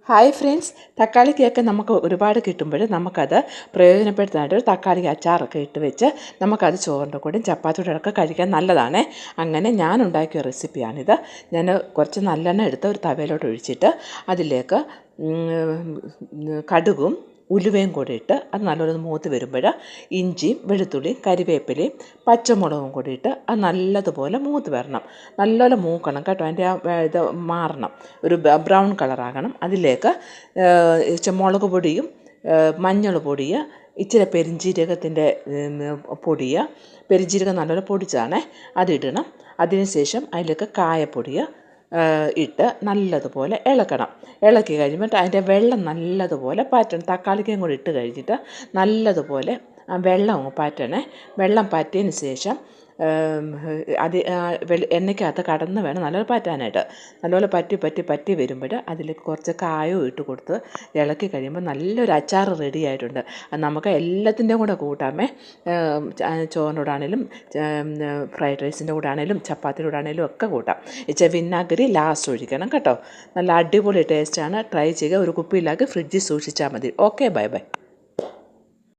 Hi friends, തക്കാളിക്കൊക്കെ നമുക്ക് ഒരുപാട് കിട്ടുമ്പോൾ നമുക്കത് പ്രയോജനപ്പെടുത്താനായിട്ട് ഒരു തക്കാളി അച്ചാറൊക്കെ ഇട്ട് വെച്ച് നമുക്കത് ചോറിൻ്റെ കൂടെയും ചപ്പാത്തിയുടെ ഒക്കെ കഴിക്കാൻ നല്ലതാണ്. അങ്ങനെ ഞാൻ ഉണ്ടാക്കിയ റെസിപ്പിയാണിത്. ഞാൻ കുറച്ച് നല്ലെണ്ണ എടുത്ത് ഒരു തവയിലോട്ട് ഒഴിച്ചിട്ട് അതിലേക്ക് കടുകും ഉലുവയും കൂടി ഇട്ട് അത് നല്ലോണം മൂത്ത് വരുമ്പോൾ ഇഞ്ചിയും വെളുത്തുള്ളിയും കരിവേപ്പിലയും പച്ചമുളകും കൂടി ഇട്ട് അത് നല്ലതുപോലെ മൂത്ത് വരണം. നല്ലപോലെ മൂക്കണം കേട്ടോ. അതിൻ്റെ ഇത് മാറണം, ഒരു ബ്രൗൺ കളറാകണം. അതിലേക്ക് മുളക് പൊടിയും മഞ്ഞൾ പൊടിയും ഇച്ചിരി പെരിഞ്ജീരകത്തിൻ്റെ പെരിഞ്ജീരകം നല്ലപോലെ പൊടിച്ചാണേ അതിടണം. അതിനുശേഷം അതിലേക്ക് കായപ്പൊടി ഇട്ട് നല്ലതുപോലെ ഇളക്കണം. ഇളക്കി കഴിയുമ്പോൾ അതിൻ്റെ വെള്ളം നല്ലതുപോലെ പാറ്റണം. തക്കാളിക്കയും കൂടി ഇട്ട് കഴിഞ്ഞിട്ട് നല്ലതുപോലെ വെള്ളം പാറ്റണേ. വെള്ളം പാറ്റിയതിന് ശേഷം അത് എണ്ണയ്ക്കകത്ത് കടന്ന് വേണം നല്ലപോലെ പാറ്റാനായിട്ട്. നല്ലപോലെ പറ്റി വരുമ്പോൾ അതിലേക്ക് കുറച്ച് കായവും ഇട്ട് കൊടുത്ത് ഇളക്കി കഴിയുമ്പോൾ നല്ലൊരു അച്ചാർ റെഡി ആയിട്ടുണ്ട്. അത് നമുക്ക് എല്ലാത്തിൻ്റെയും കൂടെ കൂട്ടാമേ. ചോറിൻ്റെ കൂടെ ആണെങ്കിലും ഫ്രൈഡ് റൈസിൻ്റെ കൂടെ ആണെങ്കിലും ചപ്പാത്തിയുടെ കൂടെ ആണെങ്കിലും ഒക്കെ കൂട്ടാം. ഇച്ചിരി വിനാഗിരി ലാസ്റ്റ് ഒഴിക്കണം കേട്ടോ. നല്ല അടിപൊളി ടേസ്റ്റാണ്. ട്രൈ ചെയ്യുക. ഒരു കുപ്പിയിലാക്കി ഫ്രിഡ്ജിൽ സൂക്ഷിച്ചാൽ മതി. Okay, bye bye.